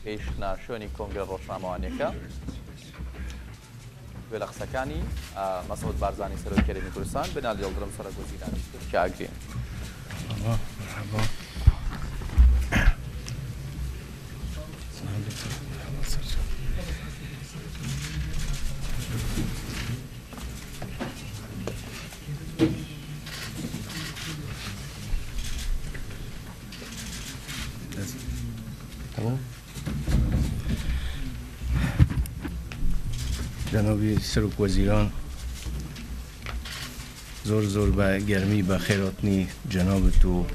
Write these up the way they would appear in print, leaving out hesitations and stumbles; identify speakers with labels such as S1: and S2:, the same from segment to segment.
S1: گەیشتنە شوێنی کۆنگرە ڕۆژنامەوانیەکە گوێ لە قسەکانی مەسعود بارزانی سەرۆکی هەرێمی کوردستان بنالی یڵدرم سەرۆکوەزیرانی تورکیا ئەگرین.
S2: جنابی سرک وزیران زور به گرمی به خیراتنی جناب تو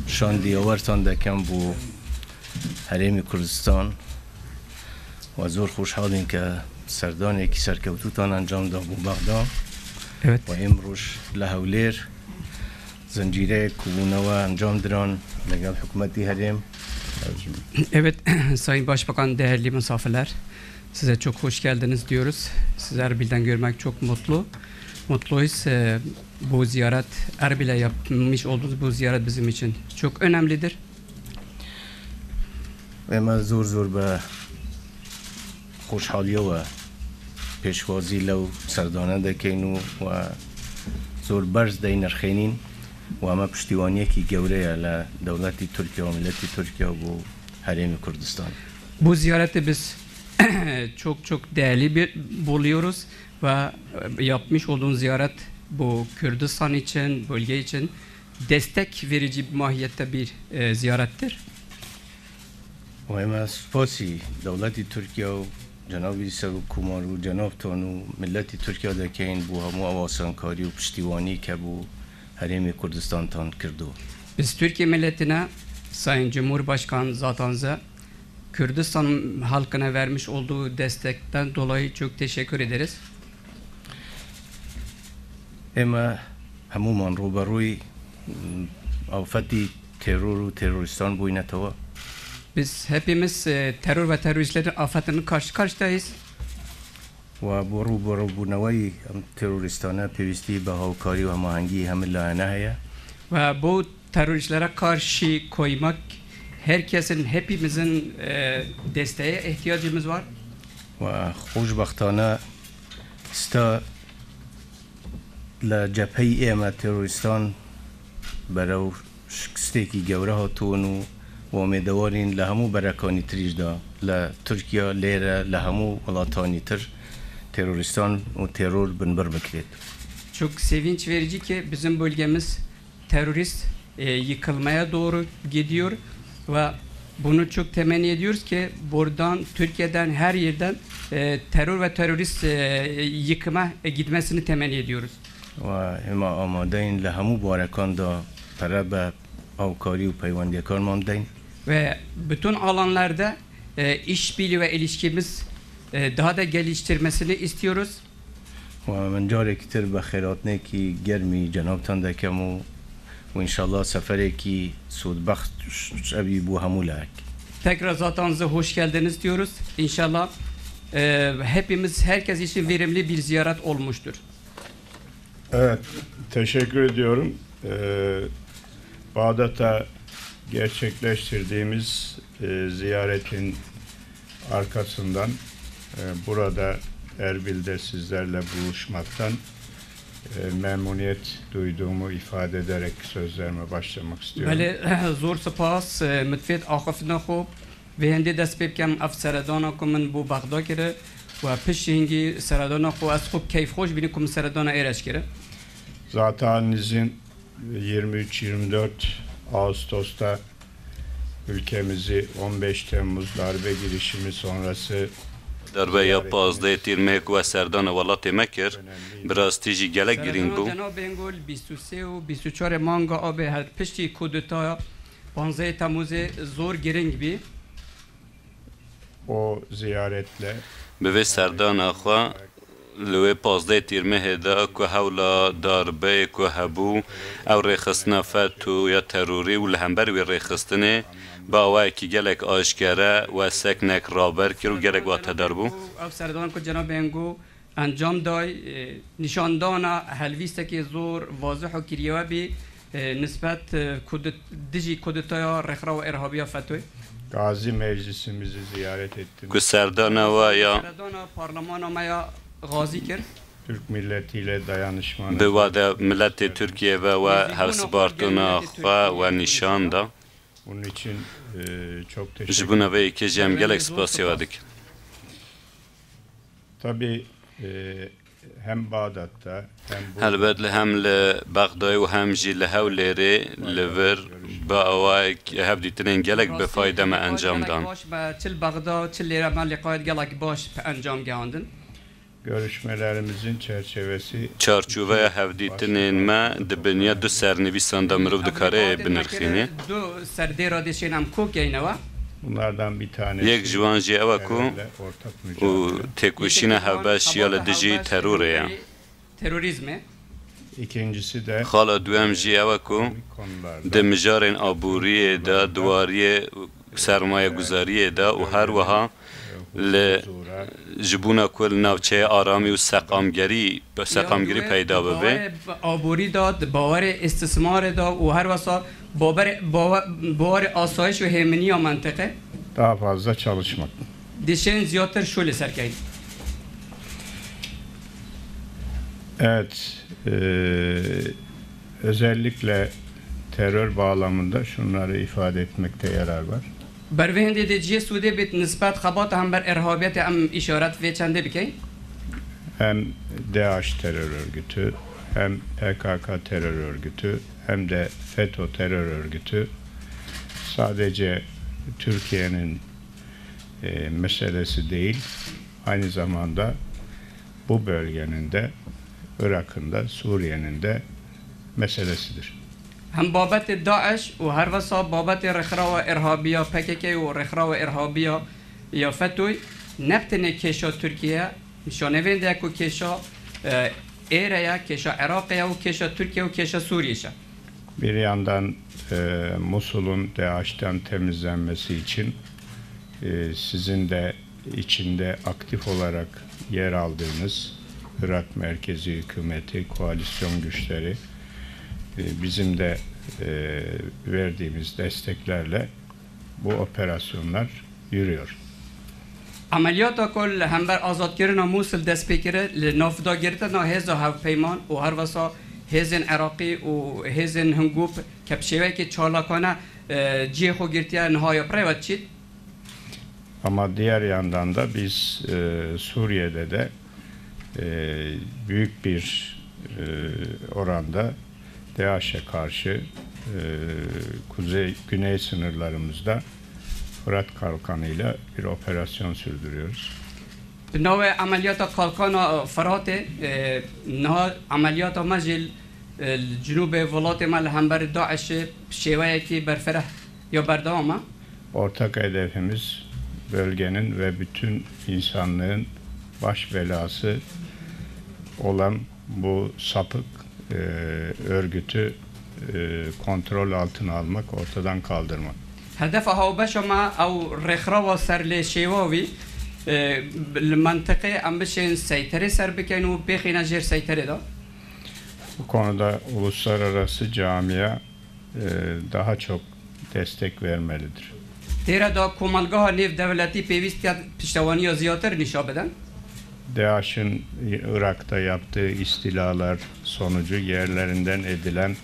S2: شاندی آورتان دکم بو حریم کردستان و زور خوشحالیم که سردان یکی سرکوتوتان انجام داد بو بغداد و امروش لحولیر زنجیره کوبونوا انجام دران لگل حکومتی حریم.
S3: Evet, Sayın Başbakan, değerli misafirler, size çok hoş geldiniz diyoruz. Sizi Erbil'den görmek çok mutluyuz. Bu ziyaret, Erbil'e yapmış olduğunuz bu ziyaret bizim için çok önemlidir.
S2: Ve ma zor به خوشحالی و پیشوازی لو سردانه دکینو و زور برز دین نرخینین و اما پشتیوانی کی گوره لدولتی ترکیه و ملتی ترکیه و حریم کردستان.
S3: Bu ziyareti biz çok değerli buluyoruz ve yapmış olduğumuz ziyaret bu Kürdistan için, bölge için destek verici bir mahiyette bir ziyarettir.
S2: و اما سپاسی دولتی ترکیه و جنابی سرکومار و جناب تانو ملتی ترکیه دکین بو همو آواسانکاری و پشتیوانی که بو حریم کردستان تان کردو.
S3: Biz Türkiye milletine, Sayın Cumhurbaşkanı zatanıza, Kürdistan halkına vermiş olduğu destekten dolayı çok teşekkür ederiz.
S2: اما همومان روبروی آفتی ترور و تروریستان بوی نتوا.
S3: Biz hepimiz terör ve teröristlerin afetinin karşıdayız.
S2: و برو بونوی تروریستانه پیوستی به هاوکاری و هماهنگی همه لایحه هست.
S3: Ve bu teröristlere karşı koymak herkesin, hepimizin desteğe ihtiyacımız var.
S2: و خوشبختانه ستا لجبهه ایمه تروریستان برای شکسته کی گوره ها تونو و امیدوارین لهمو برکانی تریج دا لترکیه لیره لهمو ولاتانی تر teröristan o terör binbir bikret.
S3: Çok sevinç verici ki bizim bölgemiz terörist yıkılmaya doğru gidiyor ve bunu çok temenni ediyoruz ki buradan Türkiye'den her yerden terör ve terörist yıkıma gitmesini temenni ediyoruz.
S2: Ve hema amadeyn lehemu barakan da para avkari ve peyvandiyekan mamdeyn.
S3: Ve bütün alanlarda işbirliği ve ilişkimiz daha da geliştirmesini istiyoruz.
S2: و من جاره کتر بخیرات نه کی گرمی جناب تان دکمو و انشالله سفره کی سودبخت شبی بو همولک.
S3: Tekrar zatanıza hoş geldiniz diyoruz. İnşallah hepimiz, herkes için verimli bir ziyaret olmuştur.
S4: Evet, teşekkür ediyorum. Bağdat'a gerçekleştirdiğimiz ziyaretin arkasından burada Erbil'de sizlerle buluşmaktan memnuniyet duyduğumu ifade ederek sözlerime başlamak istiyorum.
S3: بله زور سپاس متفید آخفتنا خوب و هنده دست بیب کم اف سردانا که من بو بغدا کره و پشت هنگی سردانا خو از خوب کیف خوش بینی که من سردانا ایرش کره.
S4: Zatenizin 23-24 Ağustos'ta ülkemizi 15 Temmuz darbe girişimi sonrası
S5: darbe ya 15 تیر و سردان ولات مکر براستی گلک گرین بو.
S3: جناب بنگول 23 و 24 مانگا آب هر پشتی کودتا 15 Temmuz zor giring bi.
S4: O ziyaretle
S5: به سردان آخوا لوی 15 تیر مهدا که حول darbe که هبو او رخصنافت یا تروری و لهمبر و رخصتنه با وای کی گلک آشکاره و سکنک رابر کرو گلک و تداربو.
S3: افسردان که جناب بنگو انجام دای نشاندان هلویسته که زور واضح و کریوه بی نسبت دیجی کودتای رخرا و ارهابی فتوی.
S4: Gazi Meclisimizi ziyaret ettiniz.
S5: ku serdana wa ya
S3: سردان پارلمان ما یا غازی کرد
S4: Türk milletiyle dayanışmanız.
S5: bi wade milletê Türkiye ve hevsbartona xwe ve nîşan da
S4: Bunun için çok
S5: ji
S4: teşekkür
S5: bo navê yekê em gelek spasiya dikim.
S4: Tabii hem Bağdat'ta hem bu
S5: Helbet li hem li Bexdayê û hem jî li Hewlêrê li vir bi awayek hev dîtinên gelek bi fayde me encam dan.
S3: باش با چل بغداد چل لیره من لقایت گلک باش انجام گاندن
S4: görüşmelerimizin çerçevesi
S5: Çarçoveya hevdîtinên me di biniya du sernivîsan da mirov dikare binirxîne.
S3: دو سردی را دیشین هم کوک گینوا
S4: bunlardan bir tanesi
S5: Yek ji wan jî ew e ku
S4: terörle ortak
S5: û
S4: mücadele.
S5: têkoşîna hevbeş ya li dijî terorê ye.
S3: تروریسمه
S4: İkincisi de
S5: Xala duem jî ew e ku
S4: konularda
S5: di mijarên aboriyê de duwariyê sermaye guzariyê de û her wiha li
S4: huzura,
S5: ji bûna ku li navçeya aramî û seqamgirî peyda bibe.
S3: آبوری داد باور استثمار داد و هر وسا باور آسایش و همینی منطقه
S4: daha fazla çalışmak.
S3: دیشین زیادتر شل سرکید
S4: Evet, özellikle terör bağlamında şunları ifade etmekte yarar var.
S3: بروهندی دی جی سوده بیت نسبت خبات هم بر ارهابیت هم اشارت و چنده بکی
S4: Hem DAEŞ terör örgütü, hem PKK terör örgütü, hem de FETÖ terör örgütü sadece Türkiye'nin meselesi değil, aynı zamanda bu bölgenin de, Irak'ın da, Suriye'nin de meselesidir.
S3: هم بابت داعش و هر وسا بابت رخرا و ارهابیا پککی و رخرا و ارهابیا یا فتوی نبتنه کشا ترکیه نشانه وینده که کشا ایره کشا عراقیه و کشا ترکیه و کشا سوریه
S4: Bir yandan Musul'un DAEŞ'ten temizlenmesi için sizin de içinde aktif olarak yer aldığınız Irak Merkezi Hükümeti, koalisyon güçleri bizim de verdiğimiz desteklerle bu operasyonlar yürüyor.
S3: عملیات کل هم بر آزاد کردن موصل دست بگیره نافدا گرفتن هزا هواپیمان و هر وسا هزن عراقی و هزن هنگوب که بشوی که چالاکانه جی خو گرتیا نهایا پریوت چید
S4: Ama diğer yandan da biz Suriye'de de büyük bir oranda DAEŞ'e karşı güney sınırlarımızda Fırat Kalkanı'yla bir operasyon sürdürüyoruz.
S3: نوع عملیات کالکان فرات نه عملیات مجل جنوب ولات مال هم بر داعش شیوه کی برفره یا بردامه
S4: Ortak hedefimiz bölgenin ve bütün insanlığın baş belası olan bu sapık örgütü kontrol altına almak, ortadan kaldırmak.
S3: هدف هاوبش ما او رخرا و سر شیواوی المنطقه ام بشین سیطره سر بکن و بخینه جر سیطره دا
S4: Bu konuda uluslararası camia daha çok destek vermelidir.
S3: دیره دا کومالگاه نیف دولتی پیویست که پشتوانی یا زیادتر نشا بدن
S4: DAEŞ'in Irak'ta yaptığı istilalar sonucu yerlerinden edilen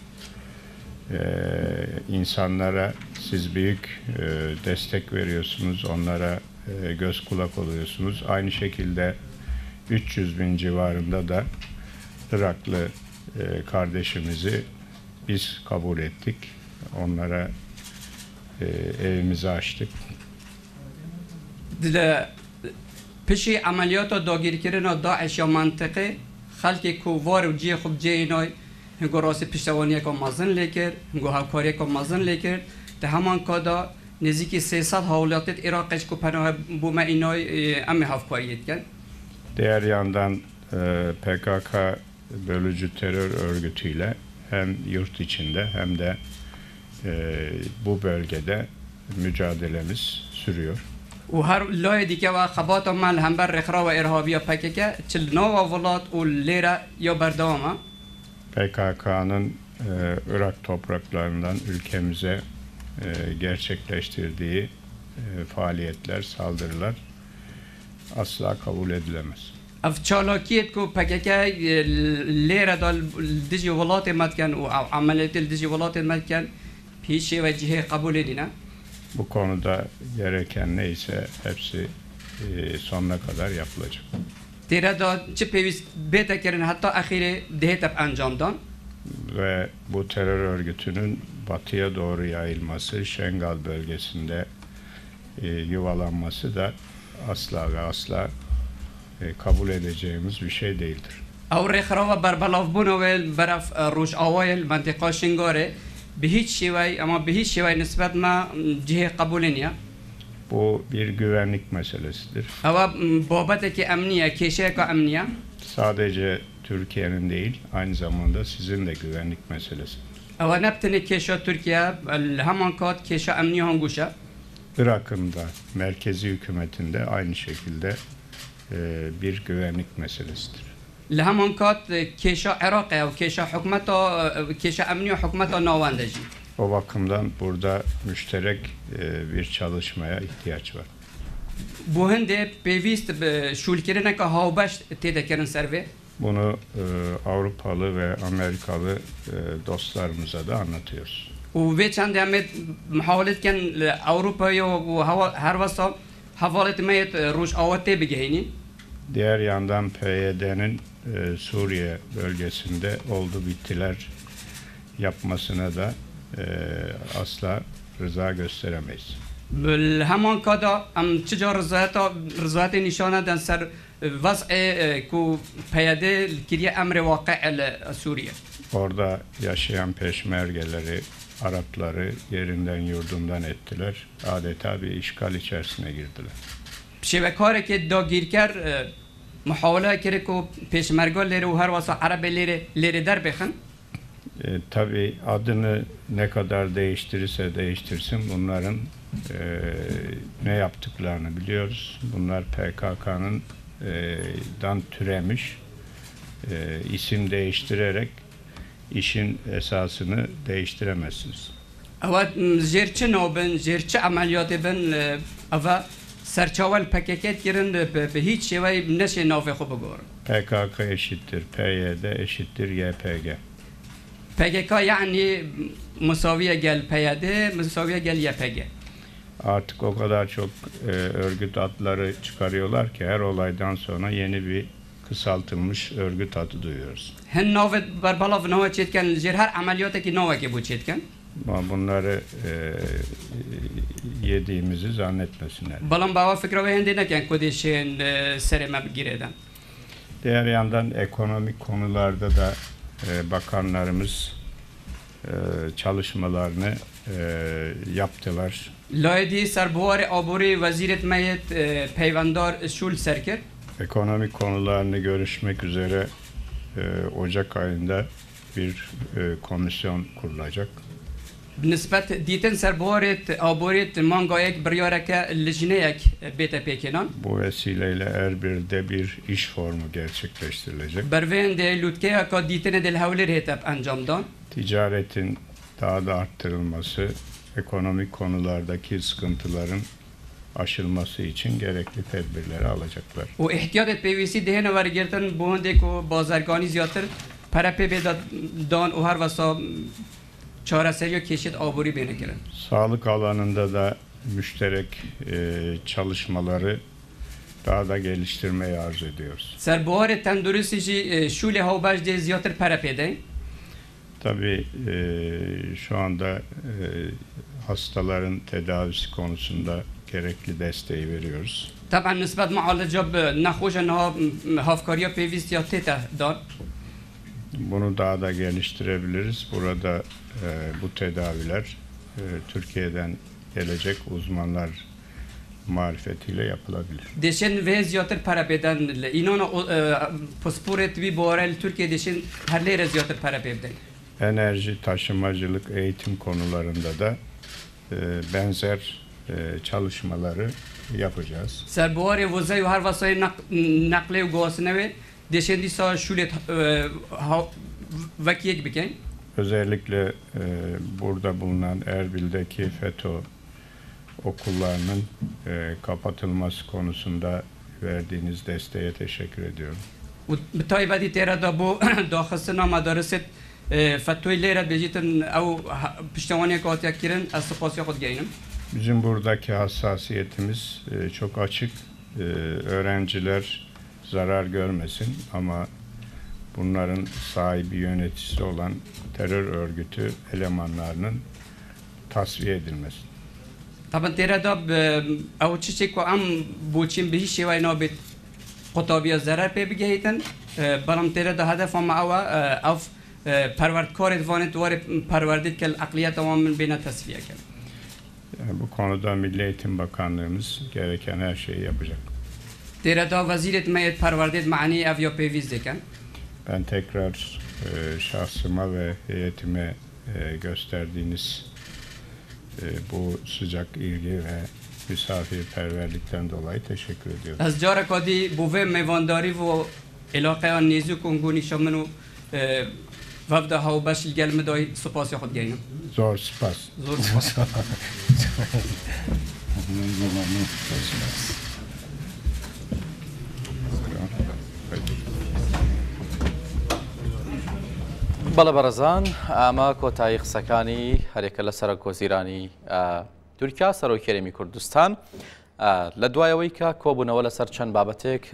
S4: insanlara siz büyük destek veriyorsunuz, onlara göz kulak oluyorsunuz. Aynı şekilde 300 bin civarında da Iraklı kardeşimizi biz kabul ettik. Onlara evimizi açtık.
S3: پشی عملیات داگیر کردن داعش یا منطقه خلک کووار و جی خوب جی اینای هنگو راست پشتوانی که مازن لیکر هنگو هاوکاری که مازن لیکر ده همان کادا نزدیکی 300 حوالات عراقش که پناه بوم اینای امی هاوکاریت کن
S4: Diğer yandan PKK bölücü terör örgütüyle hem yurt içinde hem de bu bölgede mücadelemiz sürüyor.
S3: و هر لای دیگه و خبات مال هم بر رخرا و ارهابی پککه چل نو ولات و لیره یا بردامه
S4: PKK'nın Irak topraklarından ülkemize gerçekleştirdiği faaliyetler, saldırılar asla kabul edilemez.
S3: اف چالاکیت کو پککه لیره دال دجی ولات مدکن و عملیات دجی ولات مدکن پیشی و جهه قبول edine.
S4: Bu konuda gereken neyse hepsi sonuna kadar yapılacak.
S3: Tira da çi pevis beta kerin hatta ahire dehetap anjamdan.
S4: Ve bu terör örgütünün batıya doğru yayılması, Şengal bölgesinde yuvalanması da asla ve asla kabul edeceğimiz bir şey değildir.
S3: او رخرا بربلاف بونويل برف روش اوایل منطقه شنگاره به هیچ شیوی اما به هیچ شیوی نسبت ما جهه قبول نیه.
S4: Bu bir güvenlik meselesidir.
S3: اما بابت که امنیه کشه که امنیه.
S4: Sadece Türkiye'nin değil, aynı zamanda sizin de güvenlik meselesi.
S3: اما نبتنی کشه ترکیه همان کات کشه امنیه هنگوشه.
S4: Irak'ın da merkezi hükümetinde aynı şekilde bir güvenlik meselesidir.
S3: لهمان کات کشه عراقه و کشه حکمتا کشه امنی و حکمتا نواندجی.
S4: O bakımdan burada müşterek bir çalışmaya ihtiyaç var.
S3: Bu hende pevist şulkerine ka havbaş tedekerin serve.
S4: Bunu Avrupalı ve Amerikalı dostlarımıza da anlatıyoruz.
S3: و ve çand demet muhawaletken Avrupa'ya ve her vasa havalet meyet ruş avate begehini.
S4: Diğer yandan PYD'nin Suriye bölgesinde oldu bittiler yapmasına da asla rıza gösteremeyiz.
S3: همان کادا ام چجا رضایت نشانه دن سر وضع کو پیاده کریه امر واقع سوریه.
S4: Orada yaşayan peşmergeleri, Arapları yerinden yurdundan ettiler. Adeta bir işgal içerisine girdiler.
S3: شبکاره که داگیر کرد محاوله کرد که پیشمرگا لیره و هر واسه عرب لیره در بخن.
S4: Tabii adını ne kadar değiştirirse değiştirsin bunların ne yaptıklarını biliyoruz. Bunlar PKK'nın dan türemiş isim değiştirerek işin esasını değiştiremezsiniz.
S3: Ama zerçe nobin, zerçe ameliyatı ben ama serçaval paket girin به هیچ شیوهی نشه نافه خوب بگوره.
S4: PKK eşittir PYD eşittir YPG.
S3: PKK yani musaviye gel PYD, musaviye gel YPG.
S4: Artık o kadar çok örgüt adları çıkarıyorlar ki her olaydan sonra yeni bir kısaltılmış örgüt adı duyuyoruz.
S3: Hen nave barbalav nava çetken, zer her ameliyatı nava ki bu çetken.
S4: Ama bunları yediğimizi zannetmesinler.
S3: Balam baba fikra ve hende neken kodeşen sereme gireden.
S4: Diğer yandan ekonomik konularda da bakanlarımız çalışmalarını yaptılar.
S3: لایدی سربوار آبوری وزیرت میت پیوندار شول سرکر.
S4: Ekonomik konularını görüşmek üzere Ocak ayında bir komisyon kurulacak.
S3: نسبت دیتن سربوارت آبوریت مانگایک بریارک لجنیک بیت پیکنان.
S4: Bu vesileyle Erbil'de bir iş formu gerçekleştirilecek.
S3: بروین ده لوتکه که دیتن دل هولی رهتب انجامدان.
S4: Ticaretin daha da arttırılması, ekonomik konulardaki sıkıntıların aşılması için gerekli tedbirleri alacaklar.
S3: و احتیاط پیویسی دهن ورگرتن بونده که بازرگانی زیادتر پرپی بدان و هر وسا çaresel keşit aburi beni giren.
S4: Sağlık alanında da müşterek çalışmaları daha da geliştirmeyi arzu ediyoruz.
S3: Serbuar tenduristici şule havbaş de ziyadır parapede.
S4: Tabii şu anda hastaların tedavisi konusunda gerekli desteği veriyoruz.
S3: Tabii nisbet mualacab nahoş enha hafkariya pevistiyatete dar.
S4: Bunu daha da geliştirebiliriz. Burada bu tedaviler Türkiye'den gelecek uzmanlar marifetiyle yapılabilir.
S3: Deşen ve ziyadır parapeden inona pasaporet bir borel Türkiye deşen herlere ziyadır parapeden.
S4: Enerji, taşımacılık, eğitim konularında da benzer çalışmaları yapacağız.
S3: Serbuar vazayı her vasayı nakle gosne ve deşen disa şulet vakiyek biken.
S4: Özellikle burada bulunan Erbil'deki FETÖ okullarının kapatılması konusunda verdiğiniz desteğe teşekkür ediyorum.
S3: و بتایبەتی تێرەدا بۆ داخستنا مەدارست فتوی لێرە بێژیتن ئەو پشتیوانێک هاتیەکردن ئەس سپاسی خۆت گەینم.
S4: Bizim buradaki hassasiyetimiz çok açık. Öğrenciler zarar görmesin ama bunların sahibi yöneticisi olan terör örgütü elemanlarının tasfiye edilmesi.
S3: طبعا تێرەدا ئەو چیچێک و ئەم بۆچین بە هیچ شێوای نابێت قوتابیە زەرەر پێ بگەیتن بەڵام تێرەدا هەدەفەمە ئەوە ئەو پەروەردکارێت وانێت وەرێ پەروەردیت کە ئەقلیەتەوە من بێنە تەسفیەکە.
S4: Yani bu konuda Milli Eğitim Bakanlığımız gereken her şeyi yapacak.
S3: تێرەدا وەزیرێت مەیەت پەروەردێت معنی ئەڤ یا پێویست دەکەن.
S4: Ben tekrar şahsıma ve heyetime gösterdiğiniz bu sıcak ilgi ve misafirperverlikten dolayı teşekkür ediyorum.
S3: Ez careka dî bû vê mêvandarî û îlaqeya nêzik û ngûnîşa min û vevda hewbeş li gel min dayî spasya xwe digeynim.
S4: Zor spas.
S3: Zor spas.
S1: بەڵە بەڕێزان ئەمە کۆتایی قسەکانی هەرێکە لە سەرۆکوەزیرانی تورکیا سەرۆکێرەمی کوردستان لە دوایەوەی کە کۆبوونەوە لەسەر چەند بابەتێک